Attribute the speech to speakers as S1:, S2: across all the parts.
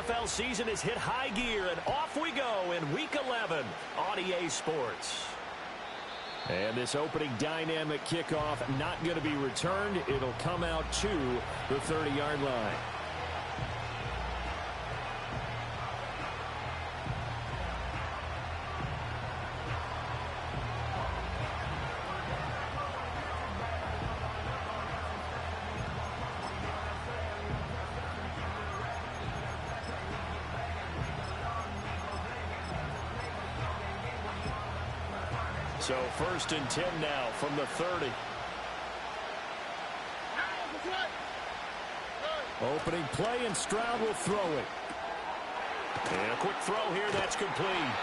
S1: NFL season has hit high gear, and off we go in Week 11 on EA Sports. And this opening dynamic kickoff not going to be returned. It'll come out to the 30-yard line. So 1st and 10 now from the 30. Opening play, and Stroud will throw it. And a quick throw here, that's complete.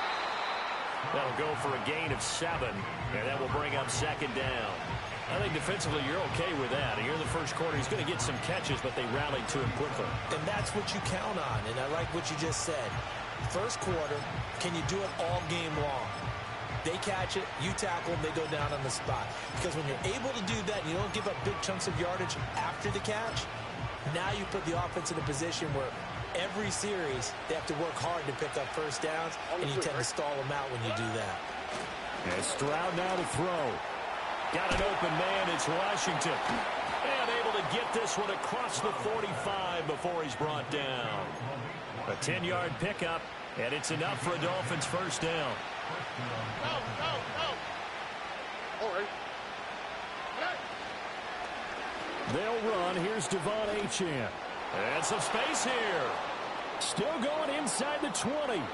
S1: That'll go for a gain of 7, and that will bring up 2nd down. I think defensively you're okay with that. Here in the first quarter, he's going to get some catches, but they rallied to him quickly.
S2: And that's what you count on, and I like what you just said. First quarter, can you do it all game long? They catch it, you tackle them, they go down on the spot. Because when you're able to do that, and you don't give up big chunks of yardage after the catch, now you put the offense in a position where every series they have to work hard to pick up first downs, and you tend to stall them out when you do that.
S1: And Stroud now to throw. Got an open man, it's Washington. And able to get this one across the 45 before he's brought down. A 10-yard pickup, and it's enough for a Dolphins first down. They'll run. Here's Devon Achane. And some space here. Still going inside the 20. And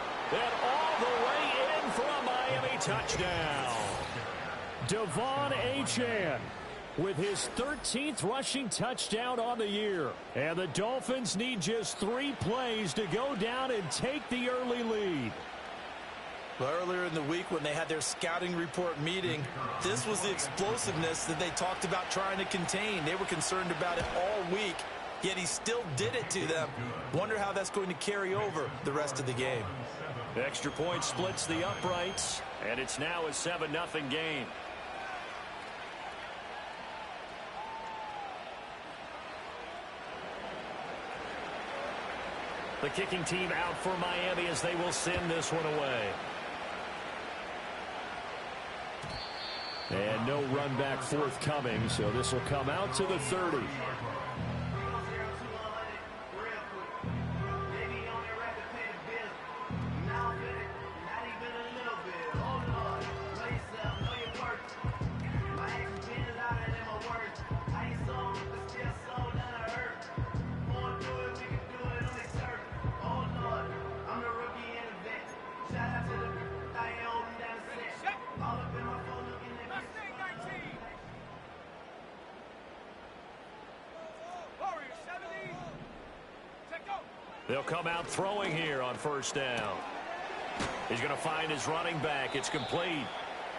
S1: all the way in for a Miami touchdown. Devon Achane with his 13th rushing touchdown on the year. And the Dolphins need just 3 plays to go down and take the early lead.
S2: Well, earlier in the week when they had their scouting report meeting, this was the explosiveness that they talked about trying to contain. They were concerned about it all week, yet he still did it to them. Wonder how that's going to carry over the rest of the game.
S1: The extra point splits the uprights, and it's now a 7-0 game. The kicking team out for Miami as they will send this one away. And no run back forthcoming, so this will come out to the 30. They'll come out throwing here on first down. He's going to find his running back. It's complete.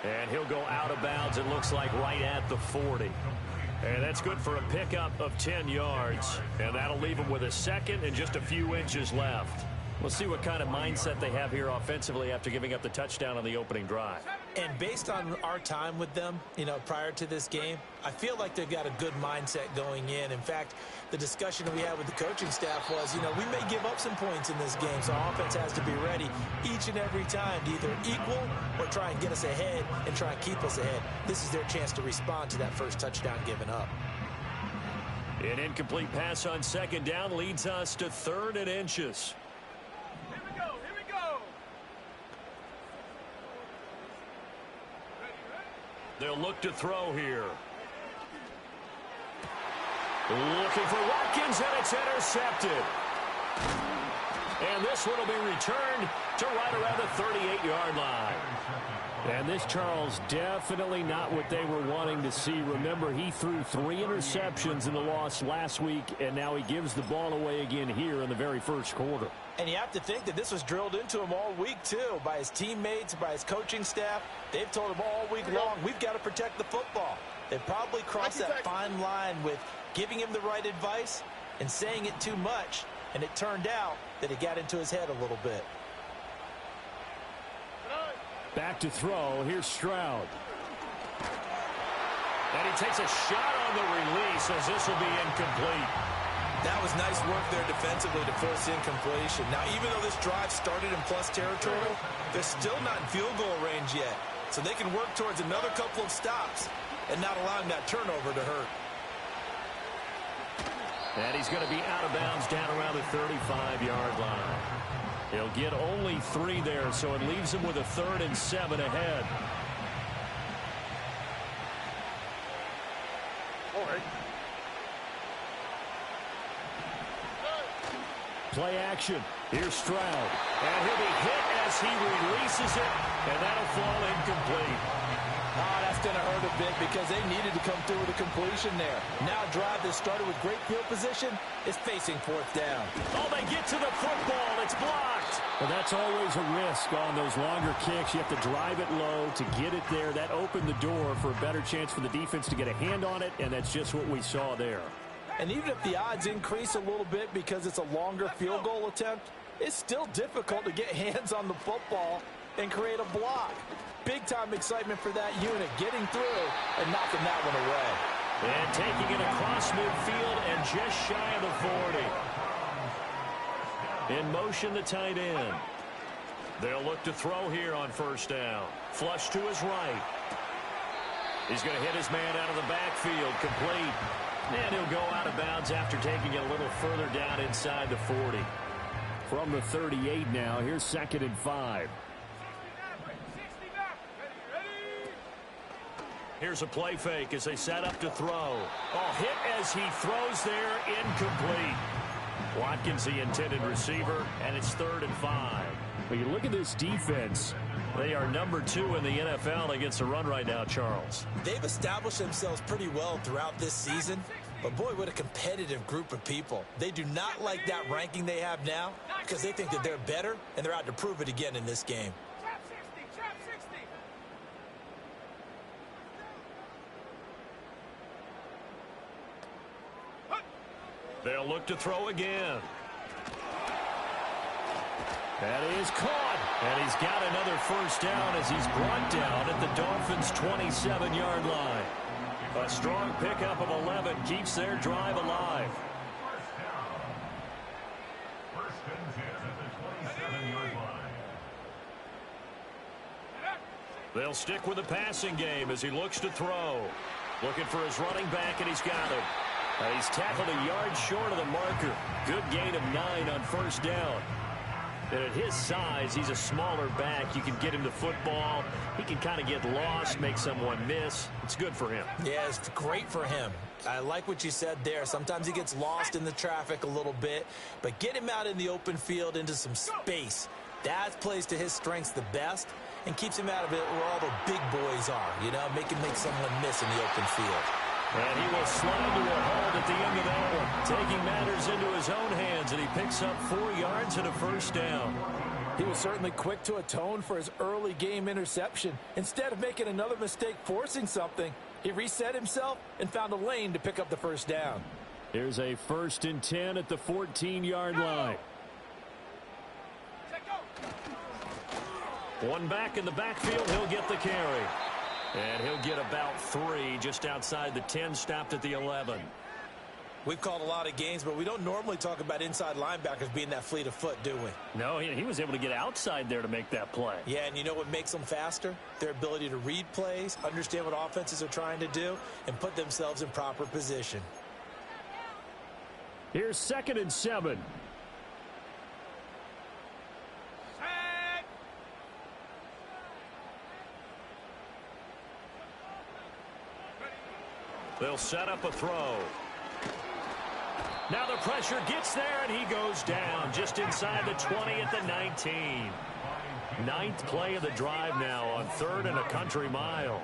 S1: And he'll go out of bounds, it looks like, right at the 40. And that's good for a pickup of 10 yards. And that'll leave him with a second and just a few inches left. We'll see what kind of mindset they have here offensively after giving up the touchdown on the opening drive.
S2: And based on our time with them, prior to this game, I feel like they've got a good mindset going in. In fact, the discussion that we had with the coaching staff was, we may give up some points in this game, so our offense has to be ready each and every time to either equal or try and get us ahead and try and keep us ahead. This is their chance to respond to that first touchdown given up.
S1: An incomplete pass on second down leads us to 3rd and inches. They'll look to throw here. Looking for Watkins, and it's intercepted. And this one will be returned to right around the 38-yard line. And this, Charles, definitely not what they were wanting to see. Remember, he threw 3 interceptions in the loss last week, and now he gives the ball away again here in the very first quarter.
S2: And you have to think that this was drilled into him all week, too, by his teammates, by his coaching staff. They've told him all week long, we've got to protect the football. They probably crossed that fine line with giving him the right advice and saying it too much. And it turned out that it got into his head a little bit.
S1: Back to throw. Here's Stroud. And he takes a shot on the release as this will be incomplete.
S2: That was nice work there defensively to force incompletion. Now, even though this drive started in plus territory, they're still not in field goal range yet. So they can work towards another couple of stops and not allowing that turnover to hurt.
S1: And he's going to be out of bounds down around the 35-yard line. He'll get only 3 there, so it leaves him with a 3rd and 7 ahead. Play action. Here's Stroud. And he'll be hit as he releases it, and that'll fall incomplete.
S2: Oh, that's going to hurt a bit because they needed to come through with a completion there. Now a drive that started with great field position is facing 4th down.
S1: Oh, they get to the football. It's blocked. Well, that's always a risk on those longer kicks. You have to drive it low to get it there. That opened the door for a better chance for the defense to get a hand on it, and that's just what we saw there.
S2: And even if the odds increase a little bit because it's a longer field goal attempt, it's still difficult to get hands on the football and create a block. Big-time excitement for that unit, getting through and knocking that one away.
S1: And taking it across midfield and just shy of the 40. In motion, the tight end. They'll look to throw here on 1st down. Flush to his right. He's going to hit his man out of the backfield, complete. And he'll go out of bounds after taking it a little further down inside the 40. From the 38 now, here's 2nd and 5. Here's a play fake as they set up to throw. Oh, hit as he throws there, incomplete. Watkins, the intended receiver, and it's 3rd and 5. When you look at this defense, they are number 2 in the NFL against the run right now, Charles.
S2: They've established themselves pretty well throughout this season, but boy, what a competitive group of people. They do not like that ranking they have now because they think that they're better, and they're out to prove it again in this game.
S1: They'll look to throw again. That is caught. And he's got another 1st down as he's brought down at the Dolphins' 27-yard line. A strong pickup of 11 keeps their drive alive. They'll stick with the passing game as he looks to throw. Looking for his running back, and he's got him. He's tackled a yard short of the marker. Good gain of 9 on 1st down. And at his size, he's a smaller back. You can get him the football. He can kind of get lost, make someone miss. It's good for him.
S2: Yeah, it's great for him. I like what you said there. Sometimes he gets lost in the traffic a little bit, but get him out in the open field into some space. That plays to his strengths the best and keeps him out of it where all the big boys are, you know, make someone miss in the open field.
S1: And he will slide to a hold at the end of that one, taking matters into his own hands, and he picks up 4 yards and a 1st down.
S2: He was certainly quick to atone for his early game interception. Instead of making another mistake forcing something, he reset himself and found a lane to pick up the 1st down.
S1: Here's a 1st and 10 at the 14-yard line. One back in the backfield, he'll get the carry. And he'll get about 3 just outside the 10, stopped at the 11.
S2: We've called a lot of games, but we don't normally talk about inside linebackers being that fleet of foot, do we?
S1: No, he was able to get outside there to make that play.
S2: Yeah, and you know what makes them faster? Their ability to read plays, understand what offenses are trying to do, and put themselves in proper position.
S1: Here's 2nd and 7. They'll set up a throw. Now the pressure gets there, and he goes down just inside the 20 at the 19. 9th play of the drive now on 3rd and a country mile.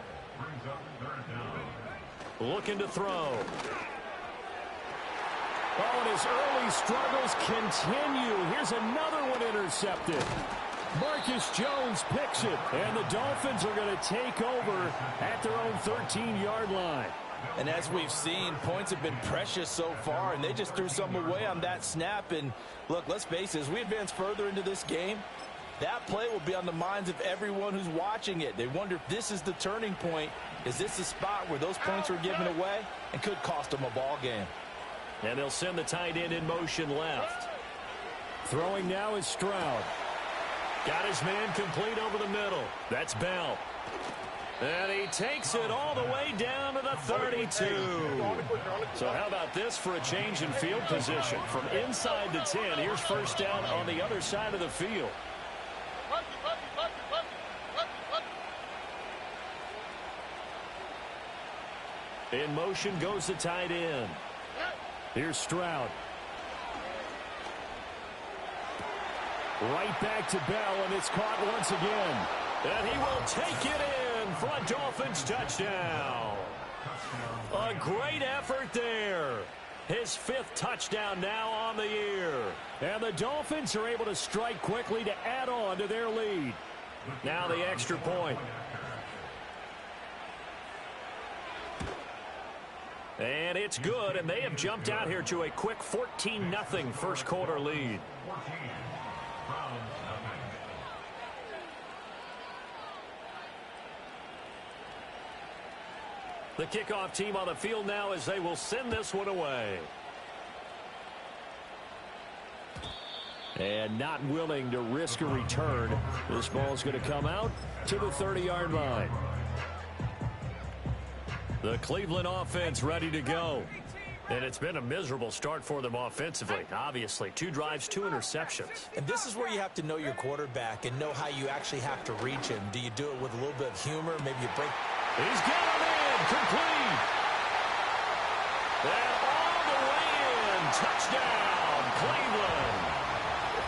S1: Looking to throw. Oh, and his early struggles continue. Here's another one intercepted. Marcus Jones picks it, and the Dolphins are going to take over at their own 13-yard line.
S2: And as we've seen, points have been precious so far, and they just threw some away on that snap. And look, let's face it, as we advance further into this game, that play will be on the minds of everyone who's watching it. They wonder if this is the turning point. Is this the spot where those points are given away and could cost them a ball game?
S1: And they'll send the tight end in motion left. Throwing now is Stroud. Got his man complete over the middle. That's Bell. And he takes it all the way down to the 32. So how about this for a change in field position? From inside the 10, here's first down on the other side of the field. In motion goes the tight end. Here's Stroud. Right back to Bell, and it's caught once again. And he will take it in for a Dolphins touchdown. A great effort there. His 5th touchdown now on the year. And the Dolphins are able to strike quickly to add on to their lead. Now the extra point. And it's good, and they have jumped out here to a quick 14-0 first quarter lead. The kickoff team on the field now as they will send this one away. And not willing to risk a return. This ball is going to come out to the 30-yard line. The Cleveland offense ready to go. And it's been a miserable start for them offensively. Obviously, 2 drives, 2 interceptions.
S2: And this is where you have to know your quarterback and know how you actually have to reach him. Do you do it with a little bit of humor? Maybe you break.
S1: He's got him in. Complete. And all the way in. Touchdown, Cleveland.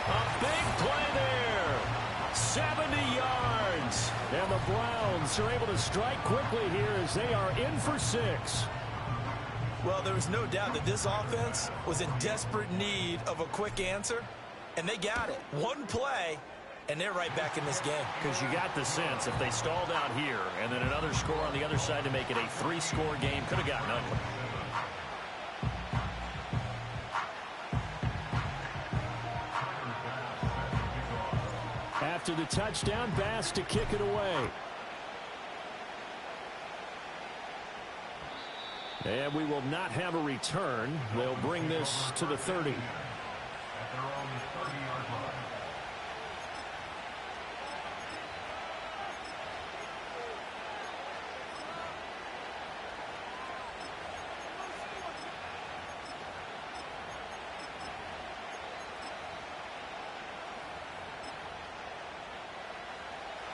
S1: A big play there. 70 yards. And the Browns are able to strike quickly here as they are in for 6.
S2: Well, there was no doubt that this offense was in desperate need of a quick answer, and they got it. One play, and they're right back in this game.
S1: Because you got the sense if they stalled out here and then another score on the other side to make it a 3-score game, could have gotten ugly. After the touchdown, Bass to kick it away. And we will not have a return. They'll bring this to the 30.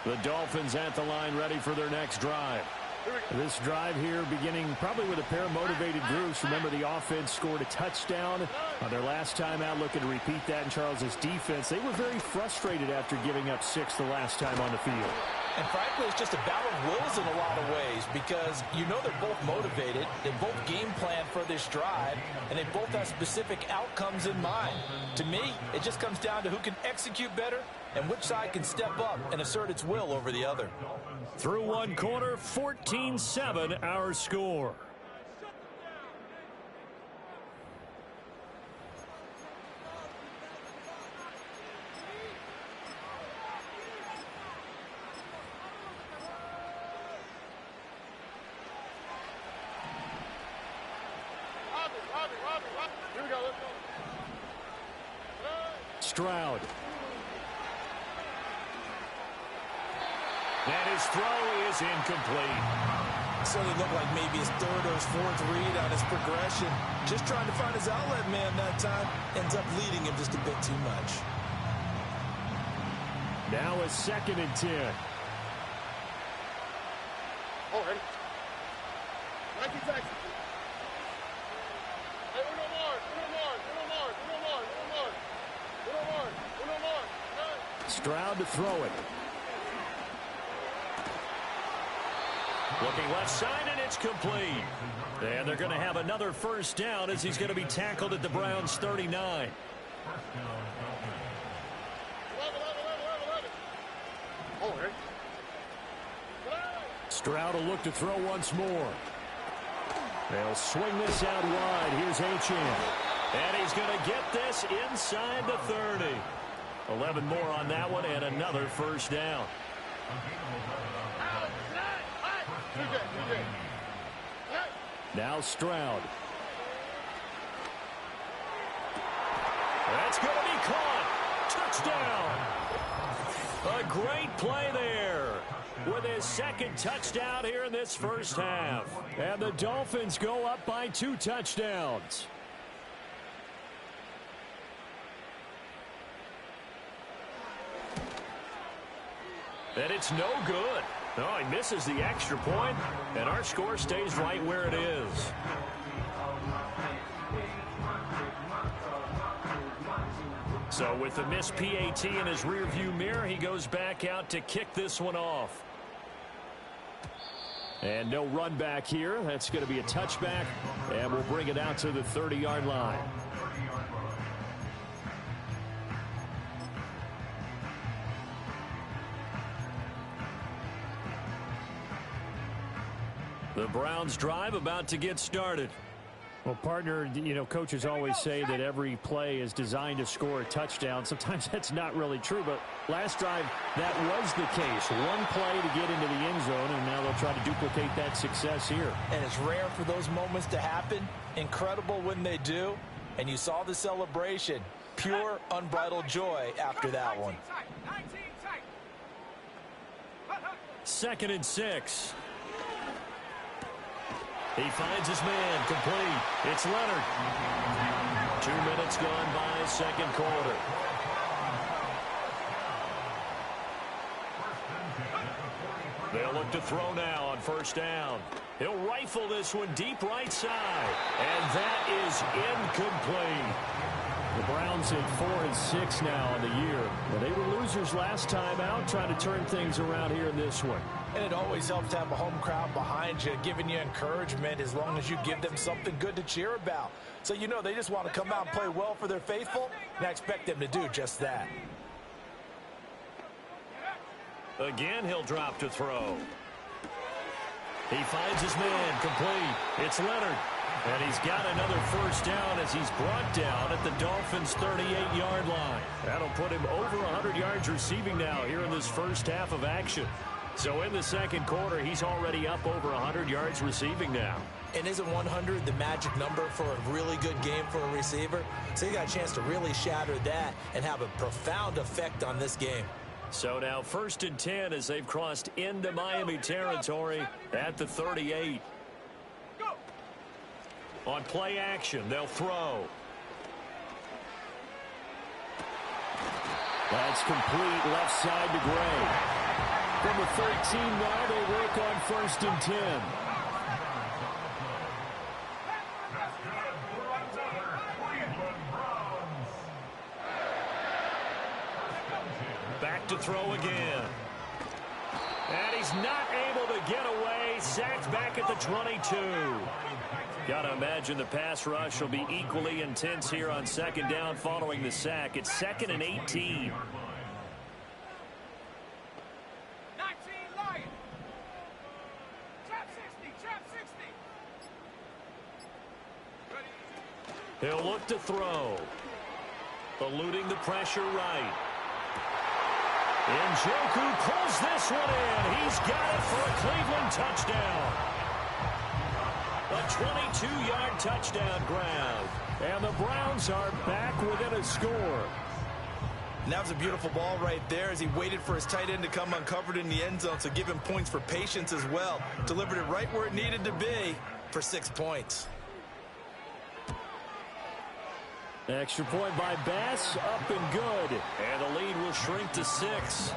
S1: The Dolphins at the line ready for their next drive. This drive here beginning probably with a pair of motivated groups. Remember, the offense scored a touchdown on their last time out, looking to repeat that in Charles's defense. They were very frustrated after giving up 6 the last time on the field.
S2: And frankly, it's just a battle of wills in a lot of ways because you know they're both motivated, they both game plan for this drive, and they both have specific outcomes in mind. To me, it just comes down to who can execute better and which side can step up and assert its will over the other.
S1: Through one quarter, 14-7 our score.
S3: Here we go, let's go.
S1: Stroud. And his throw is incomplete.
S2: Certainly looked like maybe his 3rd or his 4th read on his progression. Just trying to find his outlet man that time. Ends up leading him just a bit too much.
S1: Now a 2nd and 10.
S3: Oh, ready? Nike taxi. Hey, uno more.
S1: Stroud to throw it. Looking left side, and it's complete. And they're going to have another first down as he's going to be tackled at the Browns' 39.
S3: Oh, ready?
S1: Stroud will look to throw once more. They'll swing this out wide. Here's Achane. And he's going to get this inside the 30. 11 more on that one, and another first down. Now Stroud. That's going to be caught. Touchdown. A great play there with his second touchdown here in this first half. And the Dolphins go up by 2 touchdowns. And it's no good. Oh, he misses the extra point, and our score stays right where it is. So with the missed PAT in his rearview mirror, he goes back out to kick this one off. And no run back here. That's going to be a touchback, and we'll bring it out to the 30-yard line. The Browns drive about to get started.
S4: Well, partner, you know, coaches always say that every play is designed to score a touchdown. Sometimes that's not really true, but last drive, that was the case. One play to get into the end zone, and now they'll try to duplicate that success here.
S2: And it's rare for those moments to happen. Incredible when they do. And you saw the celebration. Pure, unbridled joy after that one.
S1: 2nd and 6. He finds his man, complete. It's Leonard. 2 minutes gone by, second quarter. They'll look to throw now on first down. He'll rifle this one deep right side. And that is incomplete.
S4: The Browns at 4-6 now on the year. Well, they were losers last time out, trying to turn things around here in this one.
S2: And it always helps to have a home crowd behind you, giving you encouragement as long as you give them something good to cheer about. So you know they just want to come out and play well for their faithful, and I expect them to do just that.
S1: Again, he'll drop to throw. He finds his man, complete. It's Leonard. And he's got another first down as he's brought down at the Dolphins' 38-yard line. That'll put him over 100 yards receiving now here in this first half of action. So in the second quarter, he's already up over 100 yards receiving now.
S2: And isn't 100 the magic number for a really good game for a receiver? So you got a chance to really shatter that and have a profound effect on this game.
S1: So now 1st and 10 as they've crossed into Miami territory at the 38. On play action, they'll throw.
S4: That's complete left side to Gray. From the 13 now, they work on 1st and 10.
S1: Back to throw again. And he's not able to get away. Sacked back at the 22. Got to imagine the pass rush will be equally intense here on 2nd down following the sack. It's 2nd and 18. He'll look to throw. Eluding the pressure right. Njoku pulls this one in. He's got it for a Cleveland touchdown. A 22-yard touchdown grab. And the Browns are back within a score.
S2: And that was a beautiful ball right there as he waited for his tight end to come uncovered in the end zone, so give him points for patience as well. Delivered it right where it needed to be for 6 points.
S4: Extra point by Bass, up and good.
S1: And the lead will shrink to 6.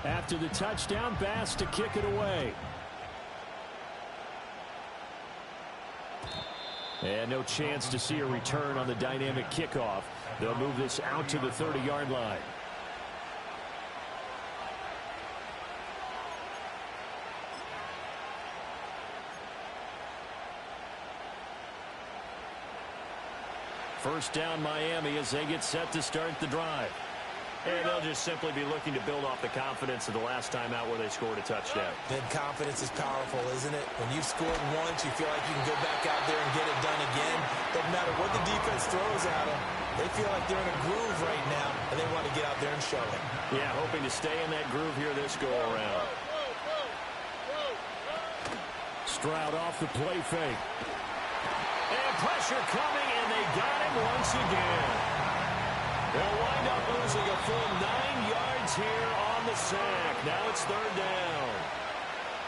S4: After the touchdown, Bass to kick it away. And no chance to see a return on the dynamic kickoff. They'll move this out to the 30-yard line. First down Miami as they get set to start the drive.
S1: And they'll just simply be looking to build off the confidence of the last time out where they scored a touchdown.
S2: Then confidence is powerful, isn't it? When you've scored once, you feel like you can go back out there and get it done again. Doesn't matter what the defense throws at them. They feel like they're in a groove right now, and they want to get out there and show it.
S1: Yeah, hoping to stay in that groove here this go-around.
S4: Stroud off the play fake.
S1: And pressure coming, and they got him once again. They'll wind up losing a full 9 yards here on the sack. Now it's third down.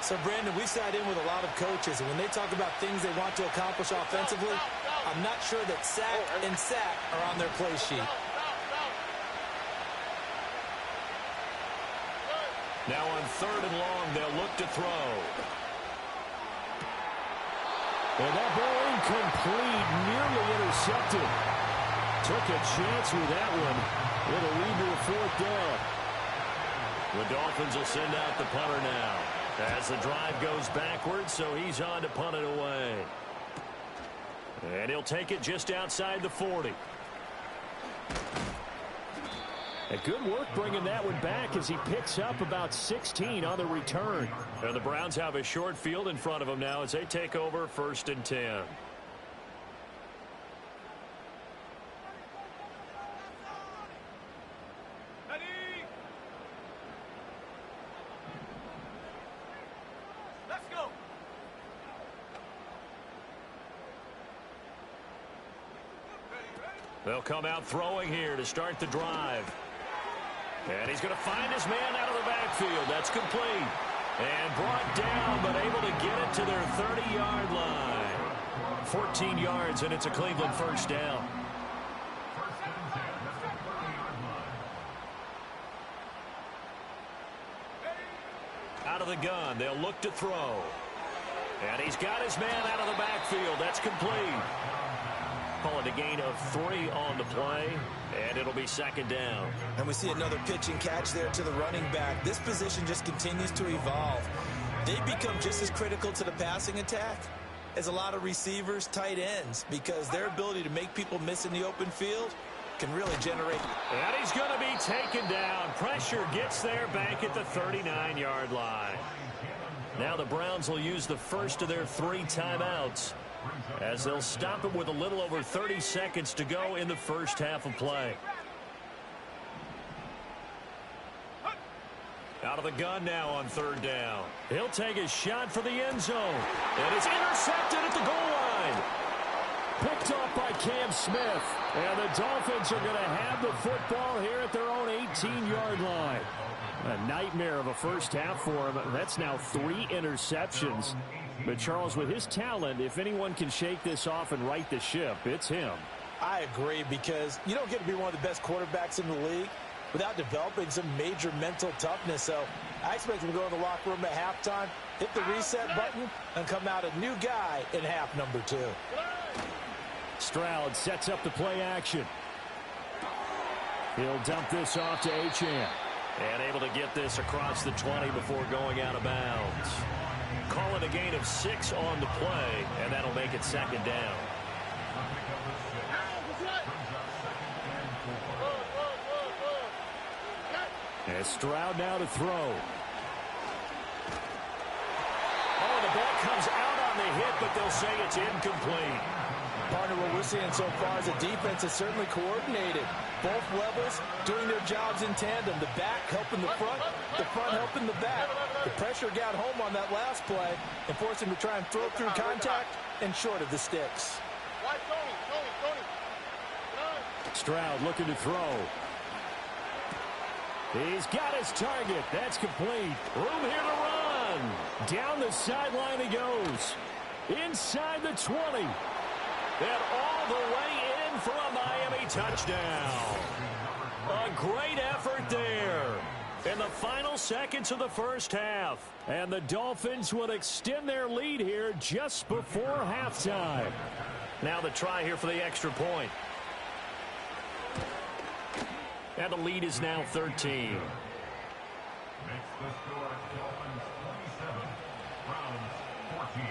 S2: So, Brandon, we sat in with a lot of coaches, and when they talk about things they want to accomplish offensively, I'm not sure that sack and sack are on their play sheet.
S1: Now on third and long, they'll look to throw.
S4: And that ball incomplete, nearly intercepted. Took a chance with that one. It'll lead to a fourth down.
S1: The Dolphins will send out the punter now. As the drive goes backwards, so he's on to punt it away. And he'll take it just outside the 40.
S4: And good work bringing that one back as he picks up about 16 on the return.
S1: And the Browns have a short field in front of them now as they take over 1st and 10. They'll come out throwing here to start the drive. And he's going to find his man out of the backfield. That's complete. And brought down, but able to get it to their 30-yard line. 14 yards, and it's a Cleveland first down. Out of the gun, they'll look to throw. And he's got his man out of the backfield. That's complete. Call it a gain of 3 on the play, and it'll be 2nd down.
S2: And we see another pitch and catch there to the running back. This position just continues to evolve. They become just as critical to the passing attack as a lot of receivers, tight ends, because their ability to make people miss in the open field can really generate.
S1: And he's going to be taken down. Pressure gets there back at the 39-yard line. Now the Browns will use the first of their 3 timeouts, as they'll stop it with a little over 30 seconds to go in the first half of play. Out of the gun now on 3rd down. He'll take a shot for the end zone. And it's intercepted at the goal line.
S4: Picked off by Cam Smith. And the Dolphins are going to have the football here at their own 18-yard line. A nightmare of a first half for him. That's now 3 interceptions. But, Charles, with his talent, if anyone can shake this off and right the ship, it's him.
S2: I agree, because you don't get to be one of the best quarterbacks in the league without developing some major mental toughness. So I expect him to go in the locker room at halftime, hit the reset button, and come out a new guy in half number 2.
S4: Stroud sets up the play action. He'll dump this off to Achane.
S1: And able to get this across the 20 before going out of bounds. Call it a gain of 6 on the play, and that'll make it 2nd down.
S4: And Stroud now to throw.
S1: Oh, the ball comes out on the hit, but they'll say it's incomplete.
S2: Partner, what we're seeing so far is the defense is certainly coordinated. Both levels doing their jobs in tandem. The back helping the front helping the back. The pressure got home on that last play and forced him to try and throw through contact and short of the sticks.
S4: Stroud looking to throw. He's got his target. That's complete. Room here to run. Down the sideline he goes. Inside the 20.
S1: And all the way in for a Miami touchdown. A great effort there in the final seconds of the first half.
S4: And the Dolphins will extend their lead here just before halftime.
S1: Now the try here for the extra point. And the lead is now 13.
S5: Makes the score Dolphins 27, Browns 14.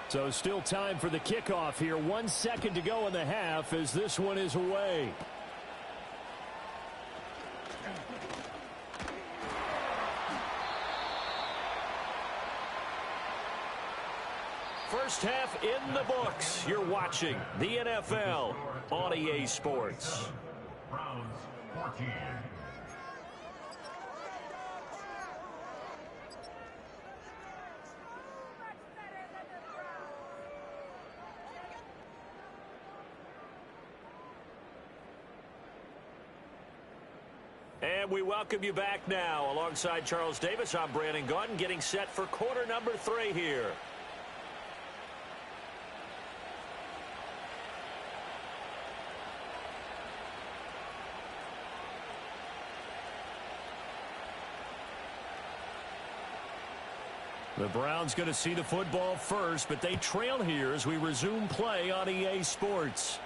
S4: So still time for the kickoff here. 1 second to go in the half as this one is away.
S1: First half in the books. You're watching the NFL on EA Sports.
S5: Browns 14,
S1: And we welcome you back now. Alongside Charles Davis, I'm Brandon Gaudin, getting set for quarter number 3 here. The Browns going to see the football first, but they trail here as we resume play on EA Sports.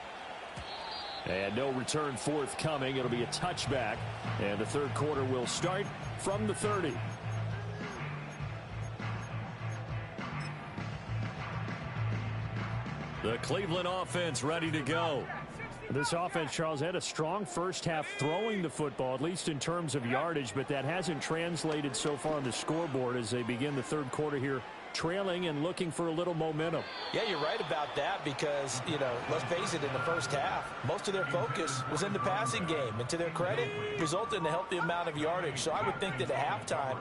S1: And no return forthcoming. It'll be a touchback. And the third quarter will start from the 30. The Cleveland offense ready to go. This offense, Charles, had a strong first half throwing the football, at least in terms of yardage, but that hasn't translated so far on the scoreboard as they begin the third quarter here, trailing and looking for a little momentum.
S2: Yeah, you're right about that because, let's face it, in the first half, most of their focus was in the passing game. And to their credit, resulted in a healthy amount of yardage. So I would think that at halftime,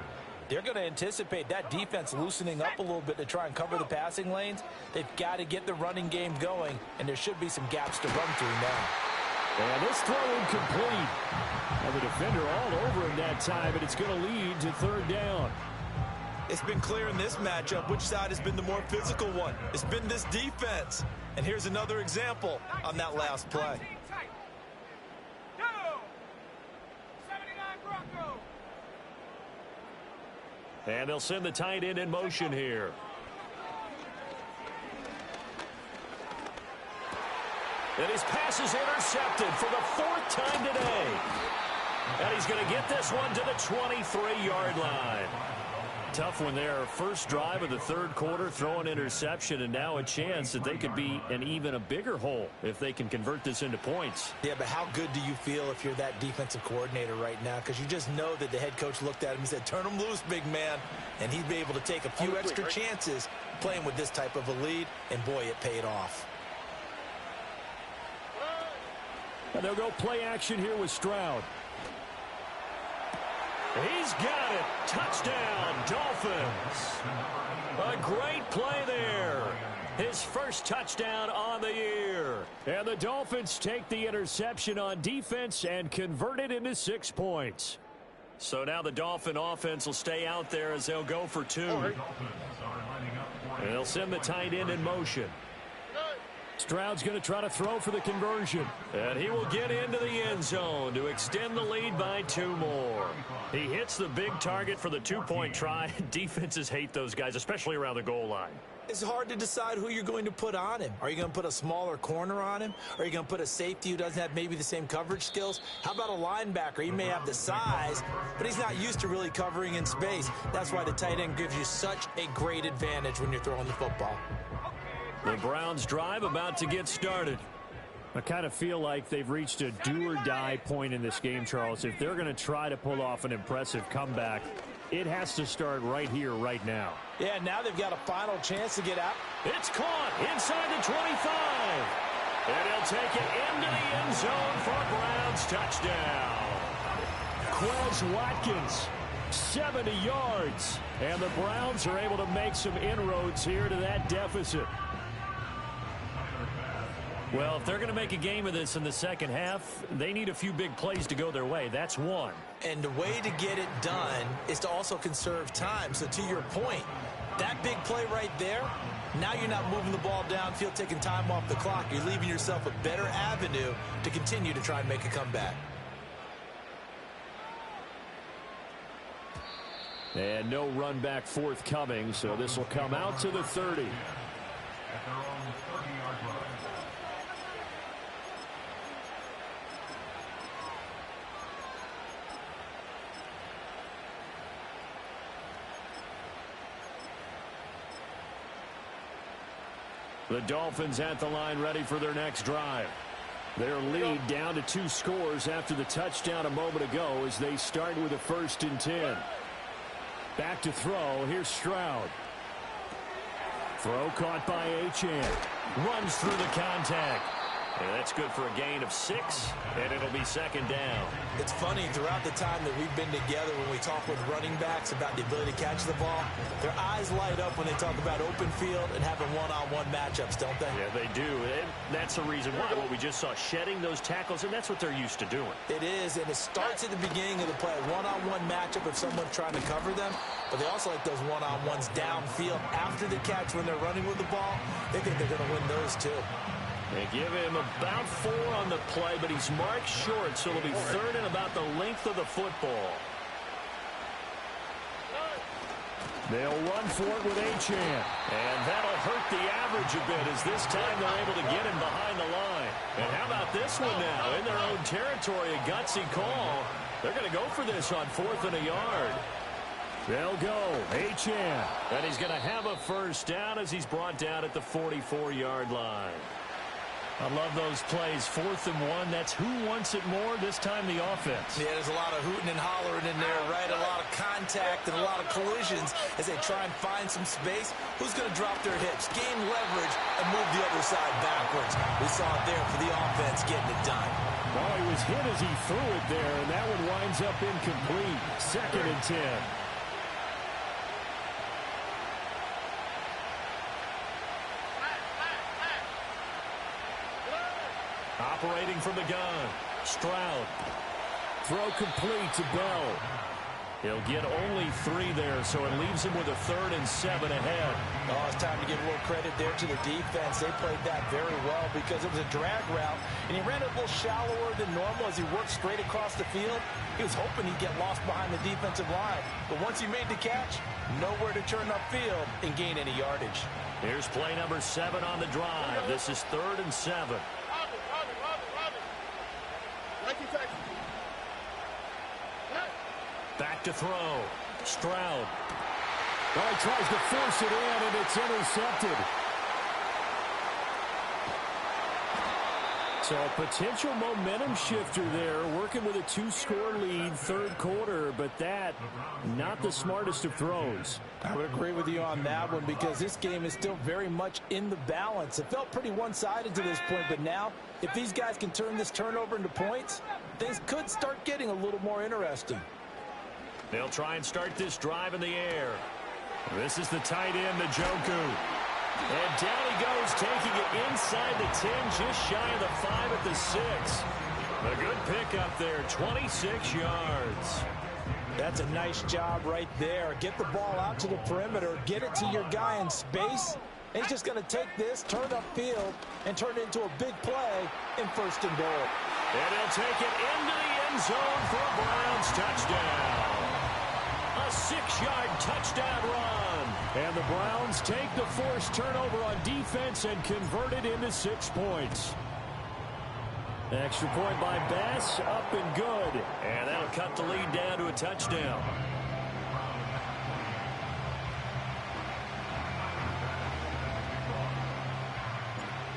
S2: they're going to anticipate that defense loosening up a little bit to try and cover the passing lanes. They've got to get the running game going, and there should be some gaps to run through now.
S1: And this throw incomplete. And the defender all over him that time, and it's going to lead to third down.
S2: It's been clear in this matchup which side has been the more physical one. It's been this defense. And here's another example on that last play.
S1: And they'll send the tight end in motion here. And his pass is intercepted for the 4th time today. And he's going to get this one to the 23-yard line. Tough one there. First drive of the third quarter, throw an interception, and now a chance that they could be in even a bigger hole if they can convert this into points.
S2: Yeah, but how good do you feel if you're that defensive coordinator right now? Because you just know that the head coach looked at him and said, turn him loose, big man. And he'd be able to take a few extra chances playing with this type of a lead, and boy, it paid off.
S1: And they'll go play action here with Stroud. He's got it. Touchdown, Dolphins. A great play there. His first touchdown on the year. And the Dolphins take the interception on defense and convert it into 6 points. So now the Dolphin offense will stay out there as they'll go for 2. And they'll send the tight end in motion. Stroud's going to try to throw for the conversion. And he will get into the end zone to extend the lead by 2 more. He hits the big target for the 2-point try. Defenses hate those guys, especially around the goal line.
S2: It's hard to decide who you're going to put on him. Are you going to put a smaller corner on him? Are you going to put a safety who doesn't have maybe the same coverage skills? How about a linebacker? He may have the size, but he's not used to really covering in space. That's why the tight end gives you such a great advantage when you're throwing the football.
S1: The Browns drive about to get started.
S4: I kind of feel like they've reached a do-or-die point in this game, Charles. If they're going to try to pull off an impressive comeback, it has to start right here, right now.
S2: Yeah, now they've got a final chance to get out.
S1: It's caught inside the 25. And he'll take it into the end zone for a Browns touchdown. Quez Watkins, 70 yards. And the Browns are able to make some inroads here to that deficit. Well, if they're going to make a game of this in the second half, they need a few big plays to go their way. That's one.
S2: And the way to get it done is to also conserve time. So to your point, that big play right there, now you're not moving the ball downfield, taking time off the clock. You're leaving yourself a better avenue to continue to try and make a comeback.
S4: And no run back forthcoming, so this will come out to the 30.
S5: At their own 30-yard line.
S4: The Dolphins at the line ready for their next drive. Their lead down to 2 scores after the touchdown a moment ago as they start with a 1st and 10. Back to throw. Here's Stroud. Throw caught by Achane. Runs through the contact.
S1: And that's good for a gain of 6, and it'll be second down.
S2: It's funny, throughout the time that we've been together, when we talk with running backs about the ability to catch the ball, their eyes light up when they talk about open field and having one-on-one matchups, don't they?
S1: Yeah, they do. And that's the reason why. What we just saw, shedding those tackles, and that's what they're used to doing.
S2: It is, and it starts at the beginning of the play. One-on-one matchup if someone's trying to cover them, but they also like those one-on-ones downfield after the catch when they're running with the ball. They think they're going to win those too.
S1: They give him about 4 on the play, but he's marked short, so it'll be third and about the length of the football.
S4: They'll run for it with Achane.
S1: And that'll hurt the average a bit as this time they're able to get him behind the line. And how about this one now? In their own territory, a gutsy call. They're going to go for this on 4th and a yard.
S4: They'll go. Achane.
S1: And he's going to have a first down as he's brought down at the 44-yard line. I love those plays. 4th and 1. That's who wants it more, this time the offense.
S2: Yeah, there's a lot of hooting and hollering in there, right? A lot of contact and a lot of collisions as they try and find some space. Who's going to drop their hips, gain leverage, and move the other side backwards? We saw it there for the offense getting it done.
S4: Well, he was hit as he threw it there, and that one winds up incomplete. 2nd and 10.
S1: Operating from the gun, Stroud.
S4: Throw complete to Bell.
S1: He'll get only 3 there, so it leaves him with a 3rd and 7 ahead.
S2: Oh, it's time to give a little credit there to the defense. They played that very well because it was a drag route, and he ran a little shallower than normal as he worked straight across the field. He was hoping he'd get lost behind the defensive line, but once he made the catch, nowhere to turn upfield and gain any yardage.
S1: Here's play number 7 on the drive. This is 3rd and 7. Back to throw. Stroud.
S4: Well, he tries to force it in, and it's intercepted. So a potential momentum shifter there, working with a 2-score lead, 3rd quarter, but that, not the smartest of throws.
S2: I would agree with you on that one because this game is still very much in the balance. It felt pretty one-sided to this point, but now, if these guys can turn this turnover into points, things could start getting a little more interesting.
S1: They'll try and start this drive in the air. This is the tight end, Njoku. And down he goes, taking it inside the 10, just shy of the 5 at the 6. A good pickup there, 26 yards.
S2: That's a nice job right there. Get the ball out to the perimeter, get it to your guy in space. And he's just going to take this, turn upfield, and turn it into a big play in 1st and goal.
S1: And he'll take it into the end zone for a Browns touchdown. A 6-yard touchdown run.
S4: And the Browns take the forced turnover on defense and convert it into 6 points. Extra point by Bass, up and good.
S1: And that'll cut the lead down to a touchdown.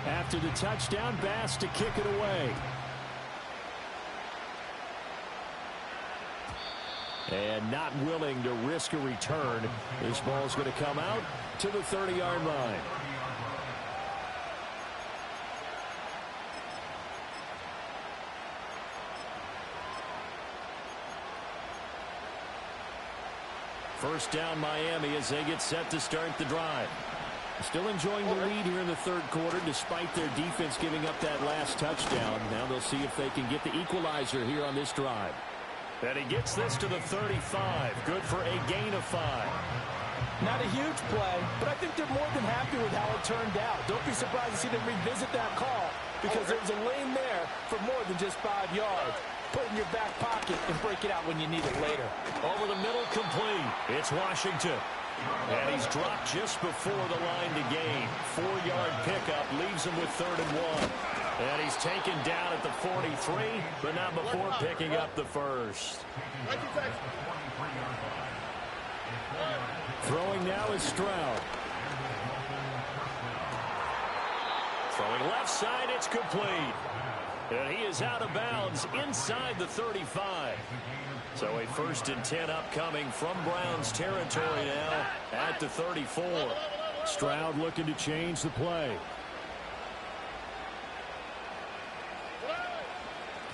S4: After the touchdown, Bass to kick it away. And not willing to risk a return. This ball's going to come out to the 30-yard line. First down Miami as they get set to start the drive. Still enjoying the lead here in the 3rd quarter despite their defense giving up that last touchdown. Now they'll see if they can get the equalizer here on this drive.
S1: And he gets this to the 35. Good for a gain of 5.
S2: Not a huge play, but I think they're more than happy with how it turned out. Don't be surprised to see them revisit that call because there was a lane there for more than just 5 yards. Put it in your back pocket and break it out when you need it later.
S1: Over the middle, complete. It's Washington. And he's dropped just before the line to gain. 4-yard pickup leaves him with 3rd and 1. And he's taken down at the 43, but not before picking up the first.
S4: Throwing now is Stroud.
S1: Throwing left side, it's complete. And he is out of bounds inside the 35. So a 1st and 10 upcoming from Browns territory now at the 34.
S4: Stroud looking to change the play.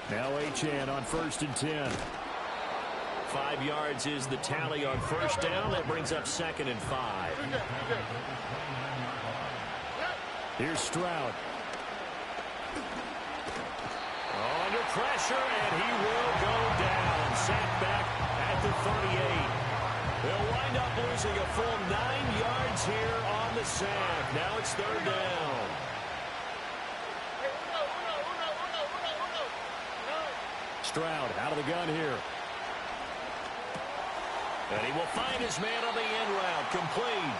S4: Now Achane on 1st and 10.
S1: 5 yards is the tally on first down. That brings up 2nd and 5.
S4: Here's Stroud.
S1: Under pressure, and he will go down. Sacked back at the 38. They'll wind up losing a full 9 yards here on the sack. Now it's 3rd down.
S4: Stroud out of the gun here.
S1: And he will find his man on the end route. Complete.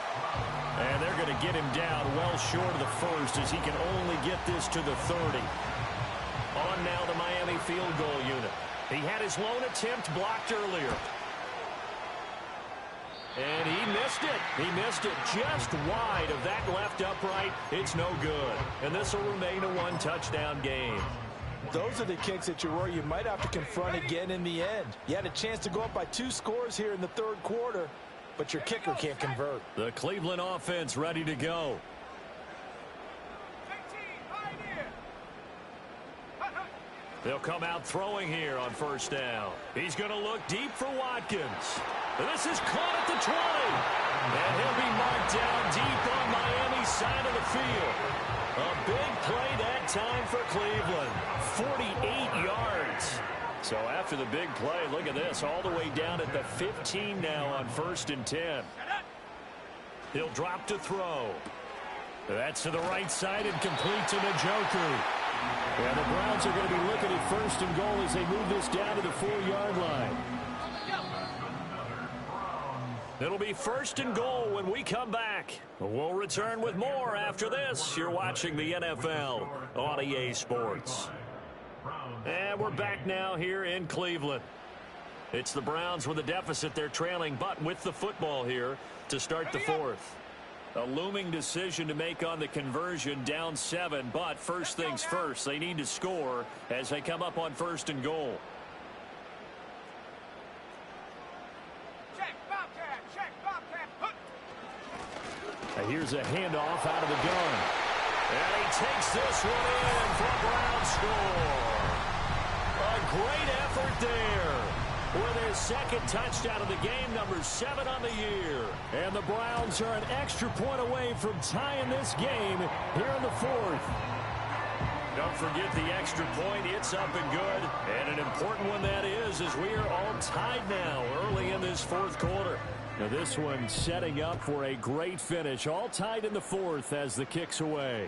S4: And they're going to get him down well short of the first as he can only get this to the 30.
S1: On now the Miami field goal unit. He had his lone attempt blocked earlier. And he missed it. He missed it just wide of that left upright. It's no good. And this will remain a 1-touchdown game.
S2: Those are the kicks that you worry you might have to confront again in the end. You had a chance to go up by 2 scores here in the 3rd quarter, but your kicker can't convert.
S1: The Cleveland offense ready to go. They'll come out throwing here on 1st down. He's going to look deep for Watkins. This is caught at the 20. And he'll be marked down deep on Miami's side of the field. A big play that time for Cleveland. 48 yards. So after the big play, look at this. All the way down at the 15 now on 1st and 10. He'll drop to throw. That's to the right side and complete to Njoku.
S4: And the Browns are going to be looking at 1st and goal as they move this down to the 4-yard line.
S1: It'll be 1st and goal when we come back. We'll return with more after this. You're watching the NFL on EA Sports. And we're back now here in Cleveland. It's the Browns with a deficit. They're trailing, but with the football here to start the 4th. A looming decision to make on the conversion, down 7, but first things first, they need to score as they come up on 1st and goal.
S4: And here's a handoff out of the gun.
S1: And he takes this one in for a Brown score. A great effort there. With his 2nd touchdown of the game, number 7 on the year.
S4: And the Browns are an extra point away from tying this game here in the 4th.
S1: Don't forget the extra point. It's up and good. And an important one that is as we are all tied now early in this 4th quarter.
S4: Now this one setting up for a great finish. All tied in the 4th as the kick's away.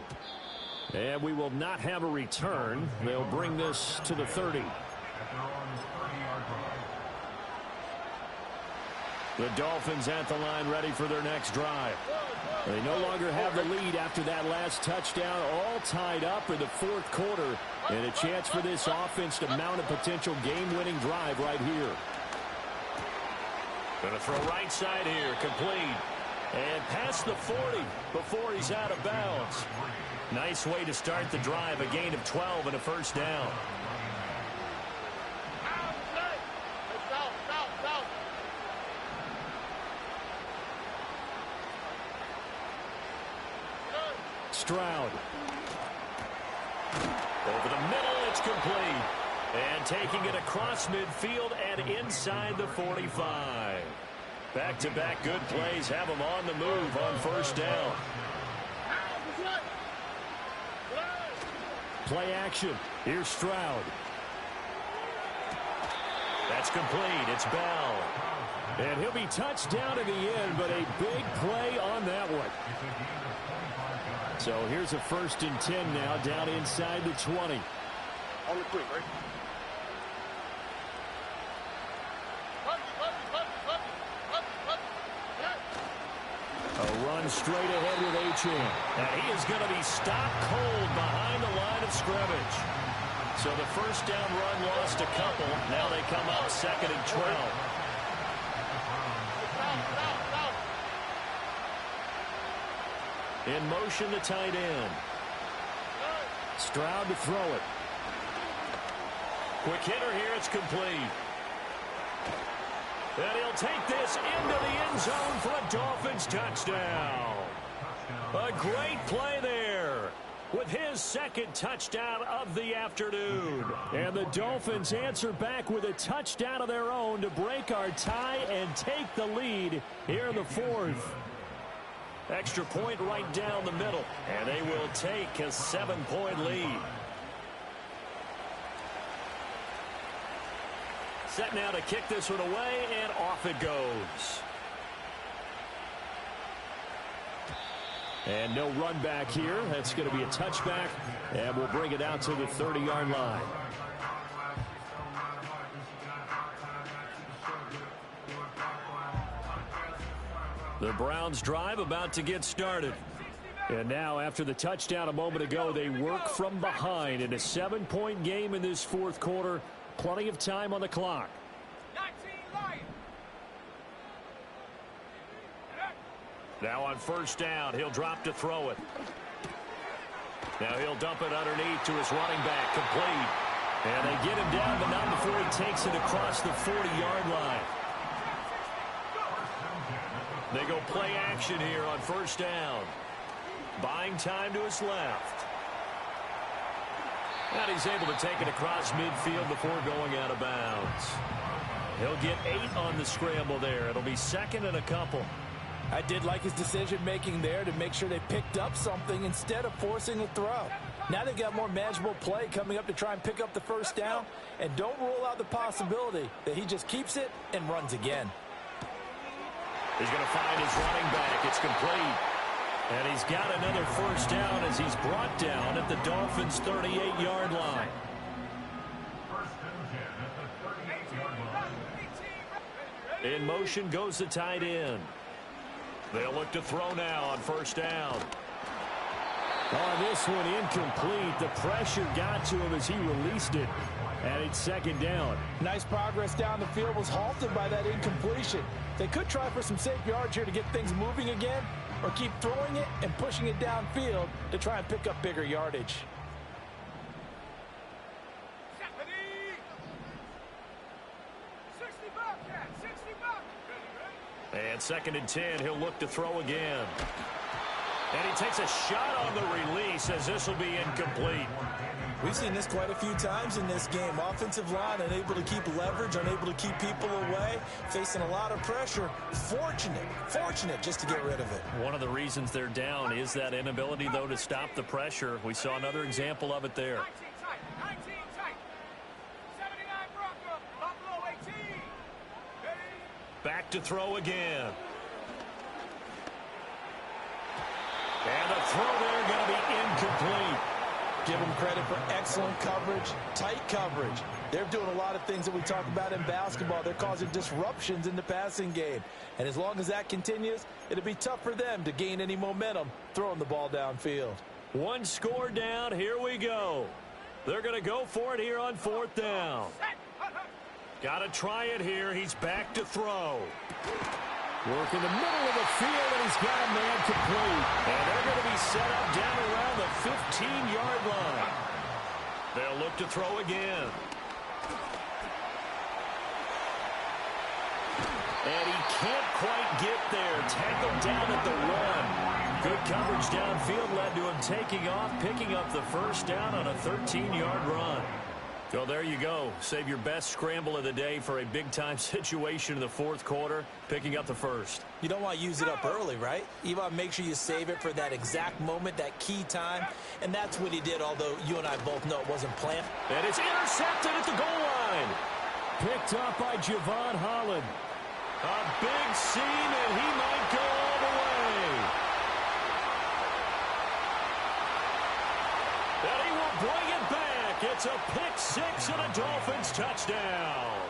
S4: And we will not have a return. They'll bring this to the 30. The Dolphins at the line ready for their next drive. They no longer have the lead after that last touchdown. All tied up in the 4th quarter. And a chance for this offense to mount a potential game-winning drive right here.
S1: Going to throw right side here. Complete. And past the 40 before he's out of bounds. Nice way to start the drive. A gain of 12 and a 1st down.
S4: Stroud.
S1: Over the middle, it's complete. And taking it across midfield and inside the 45. Back-to-back good plays have them on the move on 1st down.
S4: Play action. Here's Stroud.
S1: That's complete. It's Bell.
S4: And he'll be touched down in the end, but a big play on that one. So here's a 1st and 10 now, down inside the 20.
S3: On the quick, right?
S4: A run straight ahead with Achane.
S1: And he is going to be stopped cold behind the line of scrimmage. So the 1st down run lost a couple. Now they come up 2nd and 12. In motion, the tight end.
S4: Stroud to throw it.
S1: Quick hitter here. It's complete. And he'll take this into the end zone for a Dolphins touchdown. A great play there. with his second touchdown of the afternoon.
S4: And the Dolphins answer back with a touchdown of their own to break our tie and take the lead here in the fourth.
S1: Extra point right down the middle, and they will take a 7-point lead. Set now to kick this one away, and off it goes.
S4: And no run back here. That's going to be a touchback, and we'll bring it out to the 30-yard line.
S1: The Browns drive about to get started.
S4: And now, after the touchdown a moment ago, they work from behind in a 7-point game in this fourth quarter. Plenty of time on the clock.
S1: Now on first down, he'll drop to throw it. Now he'll dump it underneath to his running back, complete. And they get him down, but not before he takes it across the 40-yard line. They go play action here on first down. Buying time to his left. And he's able to take it across midfield before going out of bounds. He'll get 8 on the scramble there. It'll be second and a couple.
S2: I did like his decision-making there to make sure they picked up something instead of forcing a throw. Now they've got more manageable play coming up to try and pick up the first down, and don't rule out the possibility that he just keeps it and runs again.
S1: He's going to find his running back. It's complete. And he's got another first down as he's brought down at the Dolphins' 38-yard line. In motion goes the tight end. They'll look to throw now on first down.
S4: Oh, this one incomplete. The pressure got to him as he released it. And it's second down.
S2: Nice progress down the field was halted by that incompletion. They could try for some safe yards here to get things moving again, or keep throwing it and pushing it downfield to try and pick up bigger yardage.
S1: And second and 10, he'll look to throw again. And he takes a shot on the release as this will be incomplete.
S2: We've seen this quite a few times in this game. Offensive line unable to keep leverage, unable to keep people away, facing a lot of pressure. Fortunate just to get rid of it.
S1: One of the reasons they're down is that inability, though, to stop the pressure. We saw another example of it there. Back to throw again. And the throw there going to be incomplete.
S2: Give them credit for excellent coverage, tight coverage. They're doing a lot of things that we talk about in basketball. They're causing disruptions in the passing game. And as long as that continues, it'll be tough for them to gain any momentum throwing the ball downfield.
S1: One score down. Here we go. They're going to go for it here on fourth down. Got to try it here. He's back to throw.
S4: Work in the middle of the field, and he's got a man complete.
S1: And they're going to be set up down around the 15-yard line. They'll look to throw again. And he can't quite get there. Tackled down at the 1. Good coverage downfield led to him taking off, picking up the first down on a 13-yard run. So there you go. Save your best scramble of the day for a big-time situation in the fourth quarter, picking up the first.
S2: You don't want to use it up early, right? You want to make sure you save it for that exact moment, that key time. And that's what he did, although you and I both know it wasn't planned.
S1: And it's intercepted at the goal line.
S4: Picked up by Javon Holland.
S1: A big seam, and he might go all the way. And he will bring it back. It's a pick six and a Dolphins touchdown.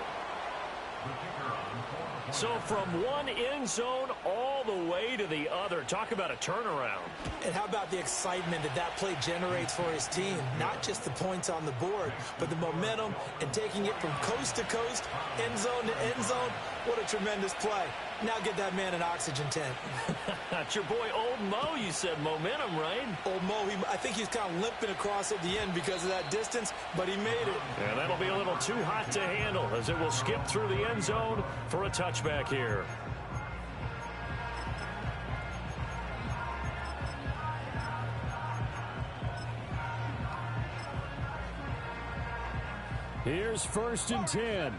S1: So from one end zone all the way to the other. Talk about a turnaround.
S2: And how about the excitement that that play generates for his team? Not just the points on the board, but the momentum and taking it from coast to coast, end zone to end zone. What a tremendous play. Now get that man an oxygen tank.
S1: That's your boy Old Mo. You said momentum, right?
S2: Old Mo, I think he's kind of limping across at the end because of that distance, but he made it.
S1: And that'll be a little too hot to handle as it will skip through the end zone for a touchback here. Here's 1st and 10.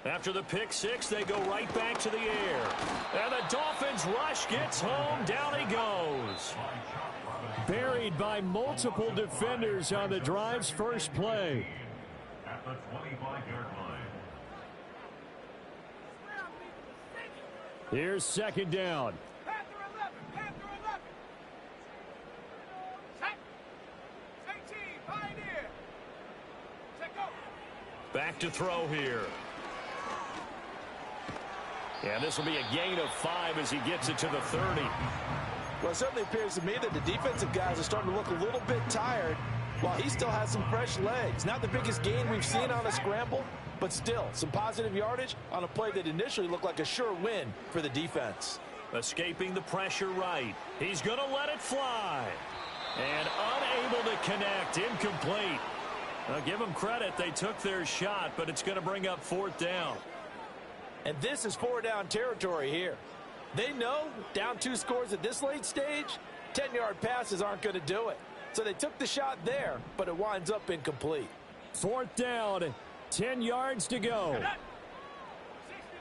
S1: After the pick six, they go right back to the air. And the Dolphins rush gets home. Down he goes. Buried by multiple defenders on the drive's first play.
S5: At the 25-yard line.
S1: Here's 2nd down. Back to throw here. And this will be a gain of 5 as he gets it to the 30.
S2: Well, it certainly appears to me that the defensive guys are starting to look a little bit tired while he still has some fresh legs. Not the biggest gain we've seen on a scramble, but still some positive yardage on a play that initially looked like a sure win for the defense.
S1: Escaping the pressure right. He's going to let it fly. And unable to connect. Incomplete. Now, give them credit. They took their shot, but it's going to bring up 4th down.
S2: And this is 4-down territory here. They know down 2 scores at this late stage, 10-yard passes aren't going to do it. So they took the shot there, but it winds up incomplete.
S1: 4th down, 10 yards to go.
S3: 60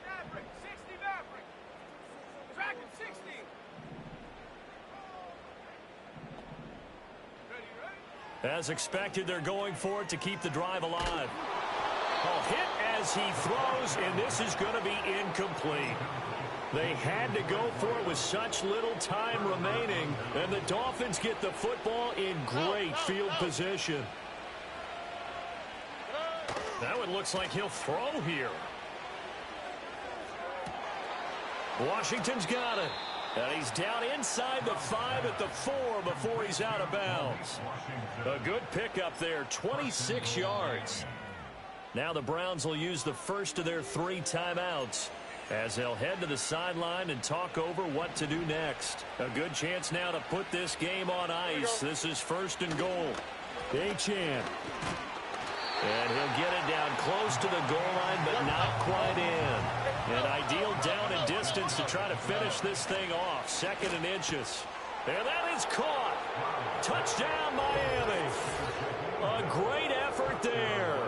S3: Maverick, 60 Maverick. Track him, 60.
S1: As expected, they're going for it to keep the drive alive. Oh, hit as he throws, and this is going to be incomplete. They had to go for it with such little time remaining, and the Dolphins get the football in great field position. Now it looks like he'll throw here. Washington's got it. And he's down inside the 5 at the 4 before he's out of bounds. A good pickup there, 26 yards. Now the Browns will use the first of their 3 timeouts as they'll head to the sideline and talk over what to do next. A good chance now to put this game on ice. This is 1st and goal. Achane. And he'll get it down close to the goal line, but not quite in. An ideal down and distance to try to finish this thing off. 2nd and inches. And that is caught. Touchdown, Miami. A great effort there.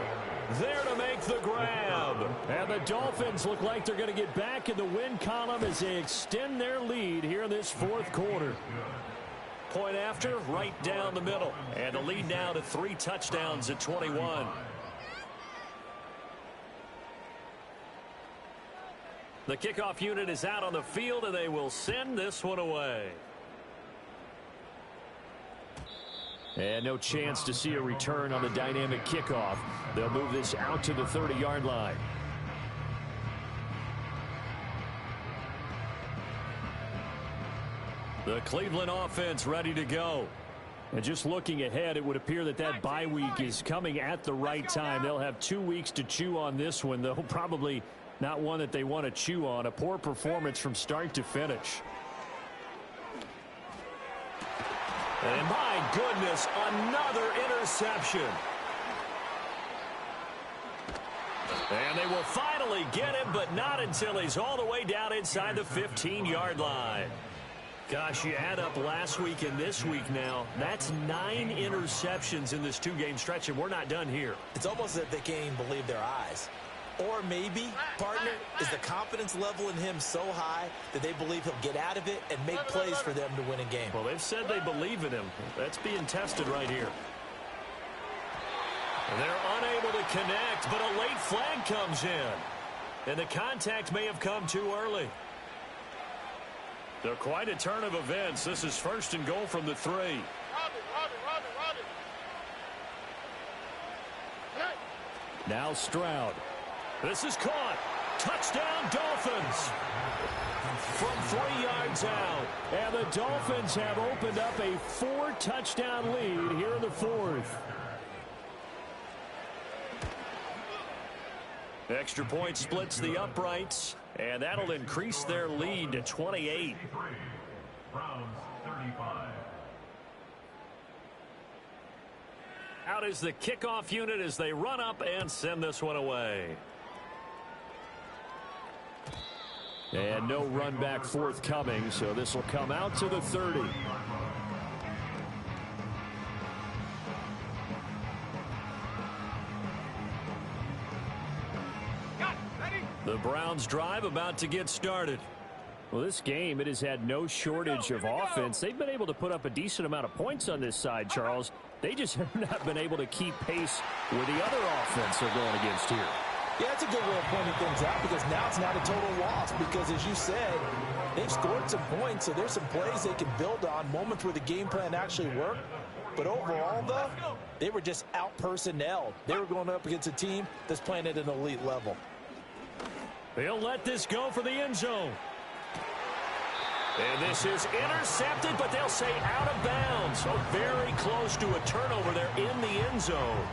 S1: There to make the grab. And the Dolphins look like they're going to get back in the win column as they extend their lead here in this 4th quarter. Point after, right down the middle. And the lead now to 3 touchdowns at 21. The kickoff unit is out on the field, and they will send this one away. And no chance to see a return on the dynamic kickoff. They'll move this out to the 30-yard line. The Cleveland offense ready to go. And just looking ahead, it would appear that that bye week is coming at the right time. They'll have 2 weeks to chew on this one, though probably not one that they want to chew on. A poor performance from start to finish. And my goodness, another interception. And they will finally get him, but not until he's all the way down inside the 15-yard line. Gosh, you add up last week and this week now. That's 9 interceptions in this 2-game stretch, and we're not done here.
S2: It's almost as if they can't even believe their eyes. Or maybe, partner, is the confidence level in him so high that they believe he'll get out of it and make plays for them to win a game.
S1: Well, they've said they believe in him. That's being tested right here. And they're unable to connect, but a late flag comes in. And the contact may have come too early. They're quite a turn of events. This is 1st and goal from the 3. Now Stroud. This is caught. Touchdown, Dolphins. From 3 yards out. And the Dolphins have opened up a 4-touchdown lead here in the 4th. Extra point splits the uprights, and that'll increase their lead to 28.
S5: Browns 35.
S1: Out is the kickoff unit as they run up and send this one away.
S4: And no run back forthcoming, so this will come out to the 30. The Browns drive about to get started. Well, this game, it has had no shortage of offense. They've been able to put up a decent amount of points on this side, Charles. They just have not been able to keep pace with the other offense they're going against here.
S2: Yeah, that's a good way of pointing things out because now it's not a total loss because, as you said, they've scored some points, so there's some plays they can build on, moments where the game plan actually worked. But overall, though, they were just out-personnelled. They were going up against a team that's playing at an elite level.
S1: They'll let this go for the end zone. And this is intercepted, but they'll say out of bounds. So very close to a turnover there in the end zone.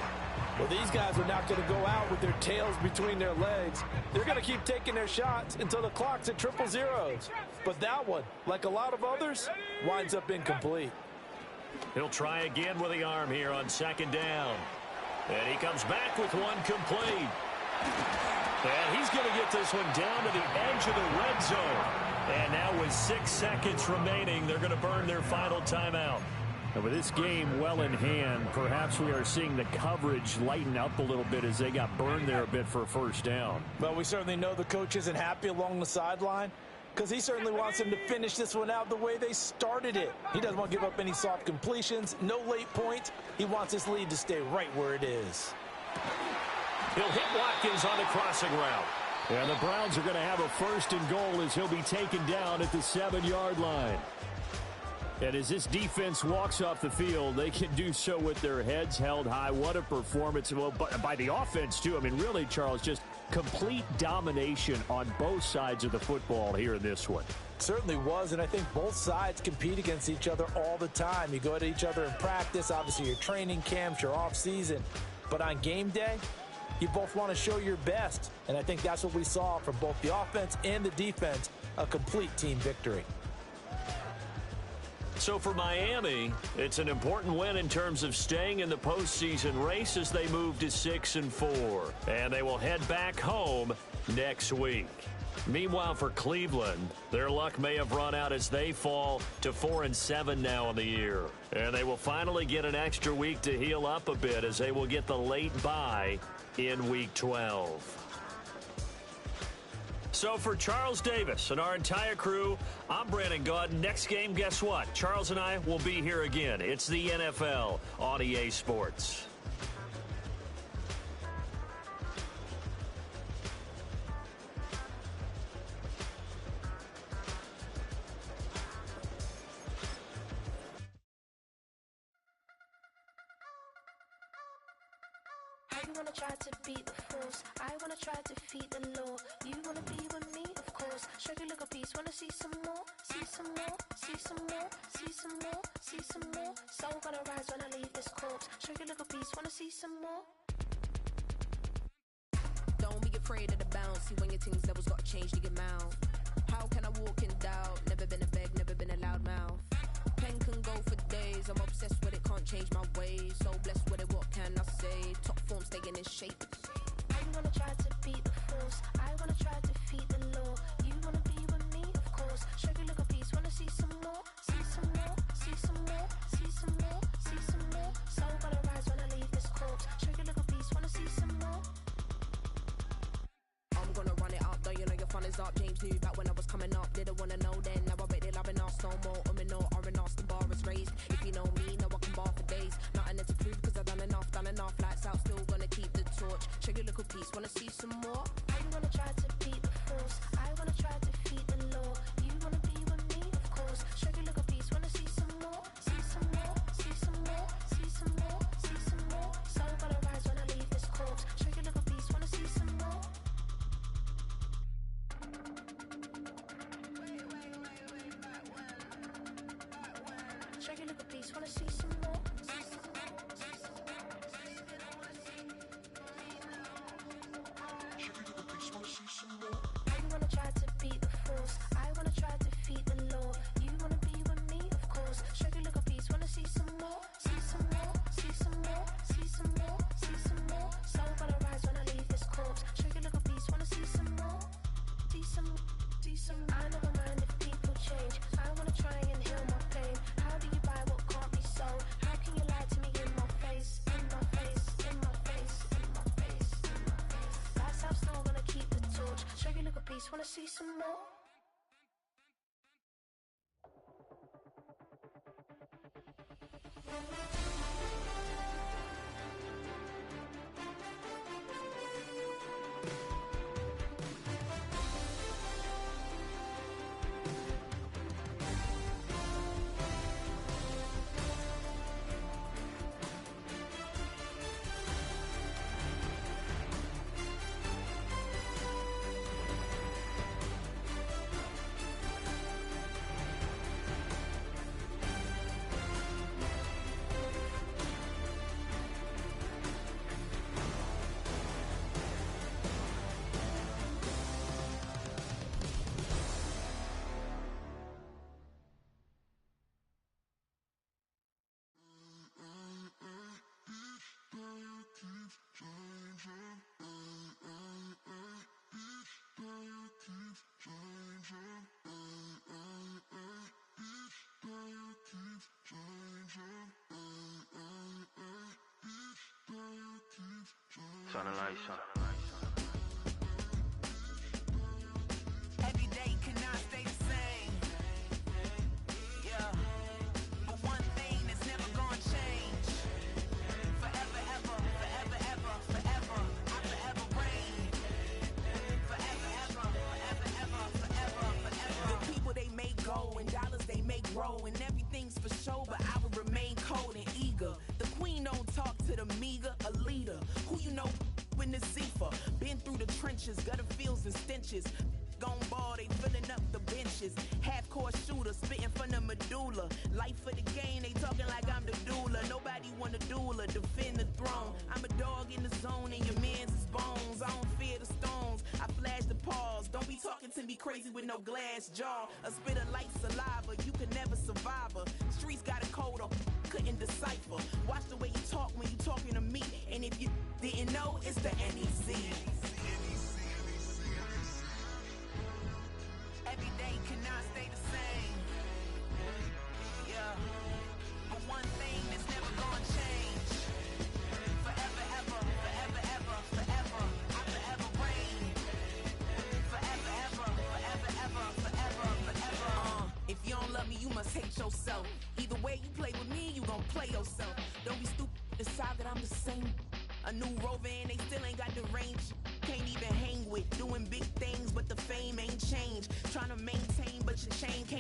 S2: Well, these guys are not going to go out with their tails between their legs. They're going to keep taking their shots until the clock's at 000. But that one, like a lot of others, winds up incomplete.
S1: He'll try again with the arm here on second down. And he comes back with one complete. And he's going to get this one down to the edge of the red zone. And now with 6 seconds remaining, they're going to burn their final timeout.
S4: And with this game well in hand, perhaps we are seeing the coverage lighten up a little bit as they got burned there a bit for a first down.
S2: Well, we certainly know the coach isn't happy along the sideline because he certainly wants them to finish this one out the way they started it. He doesn't want to give up any soft completions, no late points. He wants this lead to stay right where it is.
S1: He'll hit Watkins on the crossing route.
S4: And the Browns are going to have a first and goal as he'll be taken down at the 7-yard line. And as this defense walks off the field, they can do so with their heads held high. What a performance by the offense, too. I mean, really, Charles, just complete domination on both sides of the football here in this one.
S2: Certainly was, and I think both sides compete against each other all the time. You go at each other in practice, obviously your training camps, your off-season. But on game day, you both want to show your best. And I think that's what we saw from both the offense and the defense, a complete team victory.
S1: So for Miami, it's an important win in terms of staying in the postseason race as they move to 6-4. And they will head back home next week. Meanwhile, for Cleveland, their luck may have run out as they fall to 4-7 now in the year. And they will finally get an extra week to heal up a bit as they will get the late bye in Week 12. So for Charles Davis and our entire crew, I'm Brandon Gaudin. Next game, guess what? Charles and I will be here again. It's the NFL on EA Sports.
S6: You wanna try to beat the force, I wanna try to defeat the law. You wanna be with me, of course. Show you look a piece, wanna see some more, see some more, see some more, see some more, see some more. Soul gonna rise when I leave this corpse. Show you look a piece, wanna see some more.
S7: Don't be afraid of the bounce. See when your things levels got changed to your mouth. How can I walk in doubt? Never been a beg, never been a loud mouth. Pen can go for days. I'm obsessed with it, can't change my ways. So blessed with it, what can I say? Top form staying in shape.
S6: You wanna try to beat the force, I wanna try to defeat the law. You wanna be with me, of course. Show you look a piece, wanna see some more, see some more, see some more, see some more, see some more. Soul gonna rise when I leave this corpse. Show you look a piece, wanna see some more.
S7: I'm gonna run it up, though you know your fun is up. James knew back when I was coming up, didn't wanna know then. Now I bet they're loving us no more. No R&R, the bar is raised. If you know me, know I can bar for days. Nothing to prove cause I've done enough. Lights out, still gonna keep the torch. Show you a little piece, wanna see some more?
S6: You wanna try to beat the force, I wanna try to defeat the law. You wanna be with me, of course. Show you look a piece, wanna see some more, see some more, see some more, see some more, see some more. Soul gonna rise when I leave this corpse. Show you look a piece, wanna see some more. Show you look a piece, wanna see some more. Show you look a piece, wanna see some more. some. I never mind if people change. I wanna try and heal my pain. How do you buy what can't be sold? How can you lie to me in my face? In my face, in my face, in my face, in my face. That's how still gonna keep the torch. Show you little piece, wanna see some more?
S8: Every day cannot stay the same. Yeah. But one thing that's never gonna change. Forever, ever, forever, ever, forever. I forever reign. Forever, ever, forever, ever, forever, forever. The people they make go and dollars they make grow. And everything's for show, but I will remain cold and eager. The queen don't talk to the meager, a leader. Who you know in the Zephyr. Been through the trenches, gutter fields and stenches. Gone ball, they filling up the benches. Half-court shooter, spitting from the medulla. Life for the game, they talking like I'm the doula. Nobody wanna duel or defend the throne. I'm a dog in the zone and your man's is bones. I don't fear the stones, I flash the paws. Don't be talking to me crazy with no glass jaw. A spit of light saliva, you can never survive her. Streets got a code up, couldn't decipher. Watch the way you talk when you talking to me. And if you didn't know, it's the NEC. Every day cannot stay the same. Yeah. But one thing that's never gonna change. Forever, ever, forever, ever, forever. I forever reign. Forever, ever, forever, ever, forever, forever. If you don't love me, you must hate yourself. Either way you play with me, you gon' play yourself. Don't be stupid, decide that I'm the same. A new Rover and they still ain't got the range. Can't even hang with, doing big things, but the fame ain't changed. Trying to maintain, but your chain can't